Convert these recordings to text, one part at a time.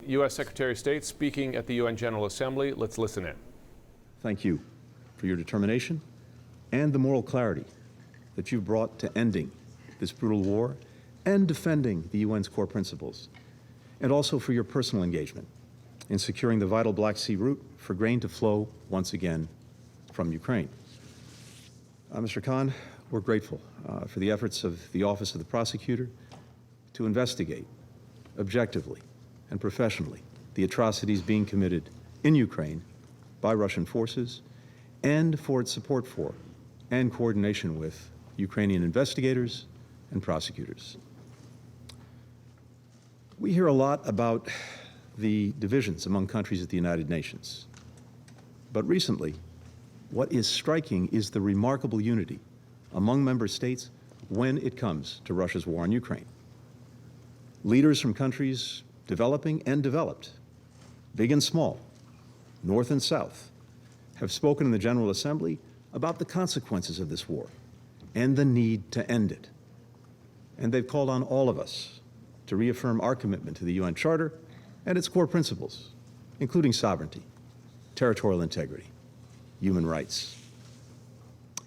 U.S. Secretary of State speaking at the UN General Assembly. Let's listen in. Thank you for your determination and the moral clarity that you've brought to ending this brutal war and defending the UN's core principles, and also for your personal engagement in securing the vital Black Sea route for grain to flow once again from Ukraine. Mr. Khan, we're grateful for the efforts of the Office of the Prosecutor to investigate objectively and professionally the atrocities being committed in Ukraine by Russian forces, and for its support for and coordination with Ukrainian investigators and prosecutors. We hear a lot about the divisions among countries at the United Nations. But recently, what is striking is the remarkable unity among member states when it comes to Russia's war on Ukraine. Leaders from countries developing and developed, big and small, North and South, have spoken in the General Assembly about the consequences of this war and the need to end it. And they've called on all of us to reaffirm our commitment to the UN Charter and its core principles, including sovereignty, territorial integrity, human rights.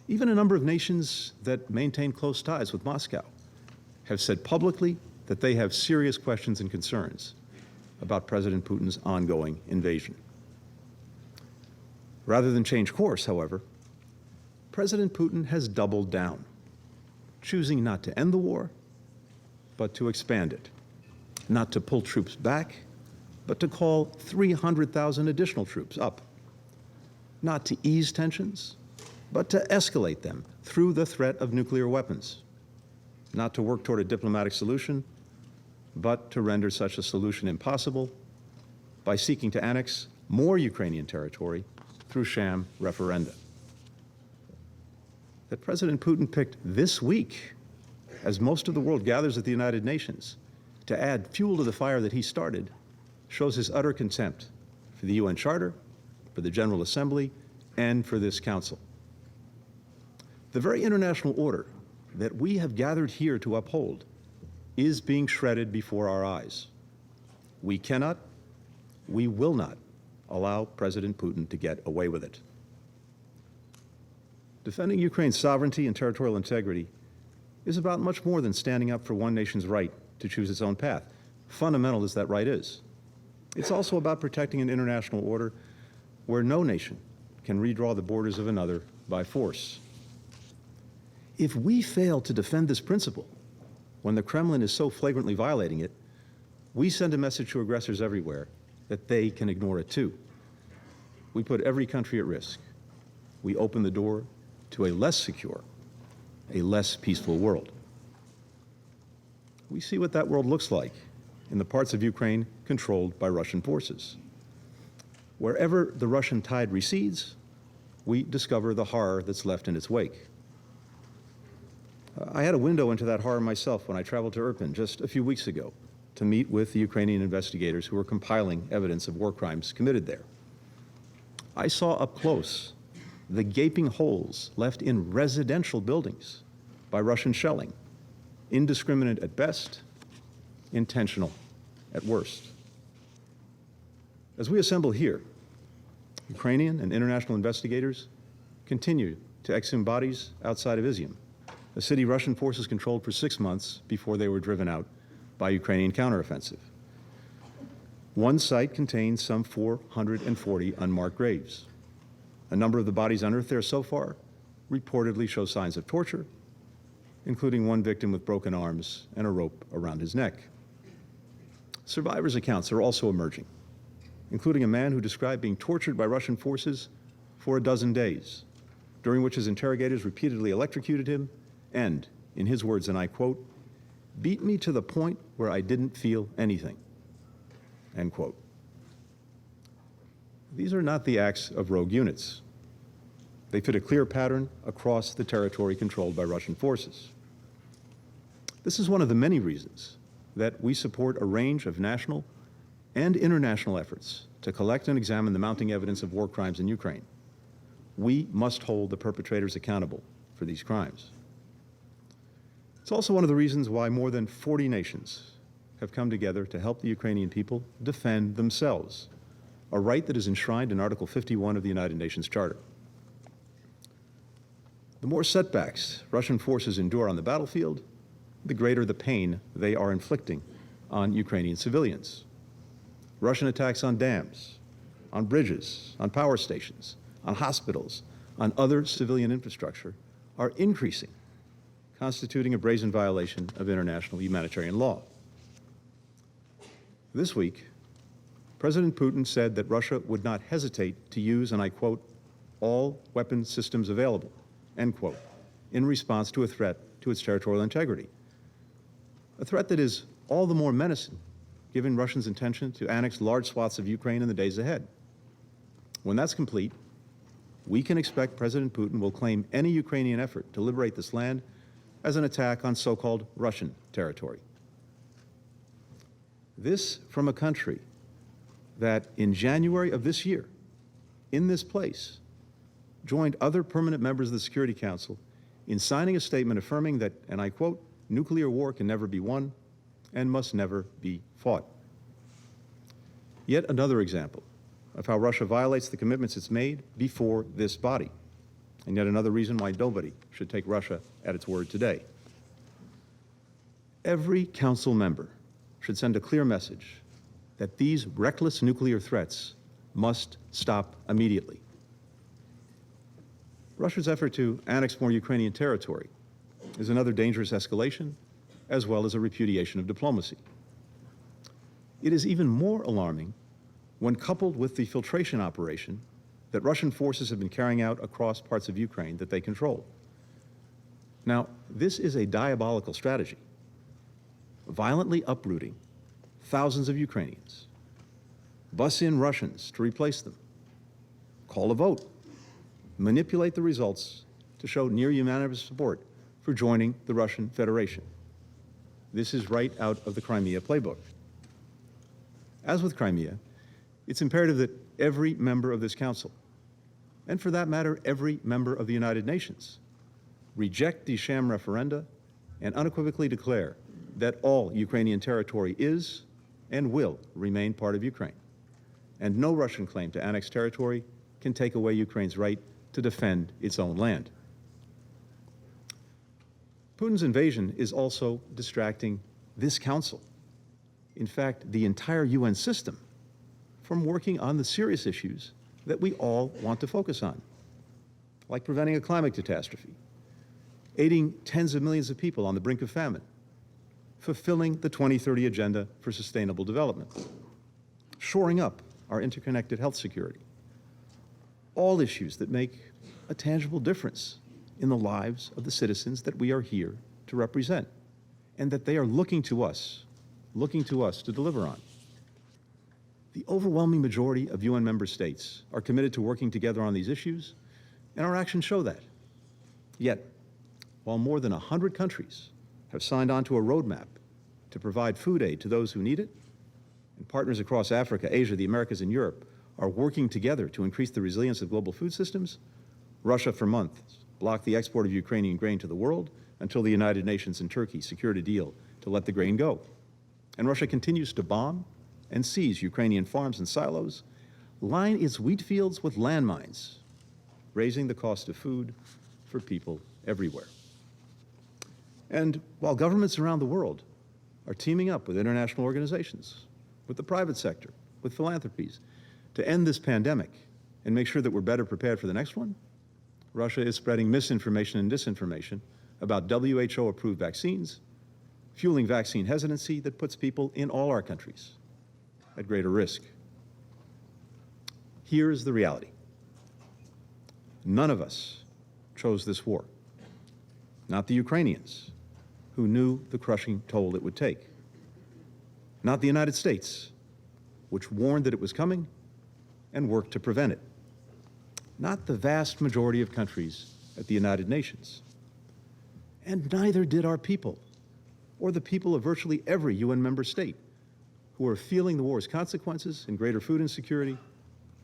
Even a number of nations that maintain close ties with Moscow have said publicly that they have serious questions and concerns about President Putin's ongoing invasion. Rather than change course, however, President Putin has doubled down, choosing not to end the war, but to expand it, not to pull troops back, but to call 300,000 additional troops up, not to ease tensions, but to escalate them through the threat of nuclear weapons, not to work toward a diplomatic solution, but to render such a solution impossible by seeking to annex more Ukrainian territory through sham referenda. That President Putin picked this week, as most of the world gathers at the United Nations, to add fuel to the fire that he started, shows his utter contempt for the UN Charter, for the General Assembly, and for this Council. The very international order that we have gathered here to uphold is being shredded before our eyes. We cannot, we will not allow President Putin to get away with it. Defending Ukraine's sovereignty and territorial integrity is about much more than standing up for one nation's right to choose its own path, fundamental as that right is. It's also about protecting an international order where no nation can redraw the borders of another by force. If we fail to defend this principle when the Kremlin is so flagrantly violating it, we send a message to aggressors everywhere that they can ignore it too. We put every country at risk. We open the door to a less secure, a less peaceful world. We see what that world looks like in the parts of Ukraine controlled by Russian forces. Wherever the Russian tide recedes, we discover the horror that's left in its wake. I had a window into that horror myself when I traveled to Irpin just a few weeks ago to meet with the Ukrainian investigators who were compiling evidence of war crimes committed there. I saw up close the gaping holes left in residential buildings by Russian shelling, indiscriminate at best, intentional at worst. As we assemble here, Ukrainian and international investigators continue to exhume bodies outside of Izium, a city Russian forces controlled for 6 months before they were driven out by Ukrainian counteroffensive. One site contains some 440 unmarked graves. A number of the bodies unearthed there so far reportedly show signs of torture, including one victim with broken arms and a rope around his neck. Survivors' accounts are also emerging, including a man who described being tortured by Russian forces for 12 days, during which his interrogators repeatedly electrocuted him and, in his words, and I quote, "beat me to the point where I didn't feel anything," end quote. These are not the acts of rogue units. They fit a clear pattern across the territory controlled by Russian forces. This is one of the many reasons that we support a range of national and international efforts to collect and examine the mounting evidence of war crimes in Ukraine. We must hold the perpetrators accountable for these crimes. It's also one of the reasons why more than 40 nations have come together to help the Ukrainian people defend themselves, a right that is enshrined in Article 51 of the United Nations Charter. The more setbacks Russian forces endure on the battlefield, the greater the pain they are inflicting on Ukrainian civilians. Russian attacks on dams, on bridges, on power stations, on hospitals, on other civilian infrastructure are increasing, constituting a brazen violation of international humanitarian law. This week, President Putin said that Russia would not hesitate to use, and I quote, all weapon systems available, end quote, in response to a threat to its territorial integrity. A threat that is all the more menacing given Russia's intention to annex large swaths of Ukraine in the days ahead. When that's complete, we can expect President Putin will claim any Ukrainian effort to liberate this land as an attack on so-called Russian territory. This from a country that in January of this year, in this place, joined other permanent members of the Security Council in signing a statement affirming that, and I quote, nuclear war can never be won and must never be fought. Yet another example of how Russia violates the commitments it's made before this body, and yet another reason why nobody should take Russia at its word today. Every council member should send a clear message that these reckless nuclear threats must stop immediately. Russia's effort to annex more Ukrainian territory is another dangerous escalation, as well as a repudiation of diplomacy. It is even more alarming when coupled with the filtration operation that Russian forces have been carrying out across parts of Ukraine that they control. Now, this is a diabolical strategy, violently uprooting thousands of Ukrainians, bus in Russians to replace them, call a vote, manipulate the results to show near unanimous support for joining the Russian Federation. This is right out of the Crimea playbook. As with Crimea, it's imperative that every member of this council, and for that matter, every member of the United Nations, reject these sham referenda and unequivocally declare that all Ukrainian territory is and will remain part of Ukraine. And no Russian claim to annex territory can take away Ukraine's right to defend its own land. Putin's invasion is also distracting this council, in fact, the entire UN system, from working on the serious issues that we all want to focus on, like preventing a climate catastrophe, aiding tens of millions of people on the brink of famine, fulfilling the 2030 Agenda for Sustainable Development, shoring up our interconnected health security, all issues that make a tangible difference in the lives of the citizens that we are here to represent, and that they are looking to us to deliver on. The overwhelming majority of UN member states are committed to working together on these issues, and our actions show that. Yet, while more than 100 countries have signed on to a roadmap to provide food aid to those who need it, and partners across Africa, Asia, the Americas, and Europe are working together to increase the resilience of global food systems, Russia for months blocked the export of Ukrainian grain to the world until the United Nations and Turkey secured a deal to let the grain go. And Russia continues to bomb and seize Ukrainian farms and silos, line its wheat fields with landmines, raising the cost of food for people everywhere. And while governments around the world are teaming up with international organizations, with the private sector, with philanthropies, to end this pandemic and make sure that we're better prepared for the next one, Russia is spreading misinformation and disinformation about WHO-approved vaccines, fueling vaccine hesitancy that puts people in all our countries at greater risk. Here's the reality. None of us chose this war. Not the Ukrainians, who knew the crushing toll it would take. Not the United States, which warned that it was coming and worked to prevent it. Not the vast majority of countries at the United Nations. And neither did our people, or the people of virtually every UN member state, who are feeling the war's consequences in greater food insecurity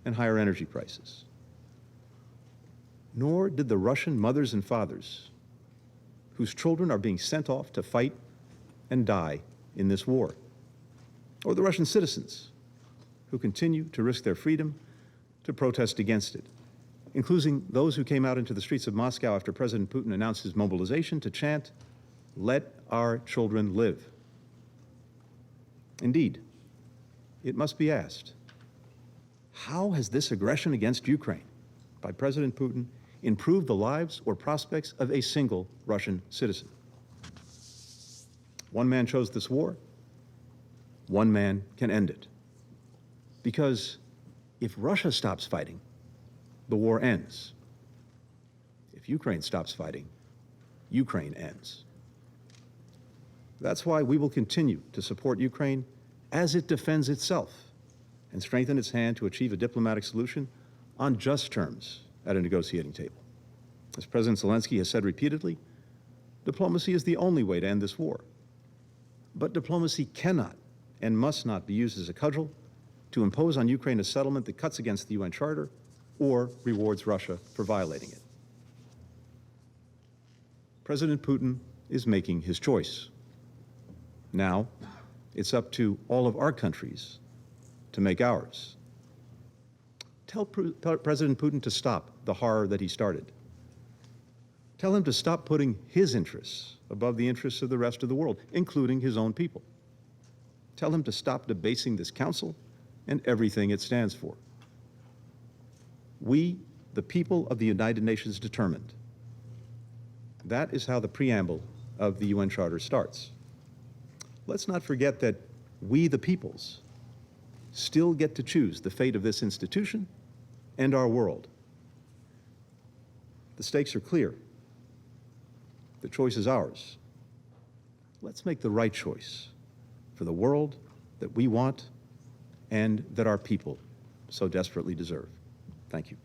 and higher energy prices. Nor did the Russian mothers and fathers, whose children are being sent off to fight and die in this war. or the Russian citizens who continue to risk their freedom to protest against it, including those who came out into the streets of Moscow after President Putin announced his mobilization to chant, "Let our children live." Indeed, it must be asked, how has this aggression against Ukraine by President Putin improved the lives or prospects of a single Russian citizen? One man chose this war. One man can end it. Because if Russia stops fighting, the war ends. If Ukraine stops fighting, Ukraine ends. That's why we will continue to support Ukraine as it defends itself and strengthen its hand to achieve a diplomatic solution on just terms at a negotiating table. As President Zelensky has said repeatedly, diplomacy is the only way to end this war. But diplomacy cannot and must not be used as a cudgel to impose on Ukraine a settlement that cuts against the UN Charter or rewards Russia for violating it. President Putin is making his choice. Now, it's up to all of our countries to make ours. Tell President Putin to stop the horror that he started. Tell him to stop putting his interests above the interests of the rest of the world, including his own people. Tell him to stop debasing this council and everything it stands for. We, the people of the United Nations, determined. That is how the preamble of the UN Charter starts. Let's not forget that we, the peoples, still get to choose the fate of this institution and our world. The stakes are clear. The choice is ours. Let's make the right choice for the world that we want and that our people so desperately deserve. Thank you.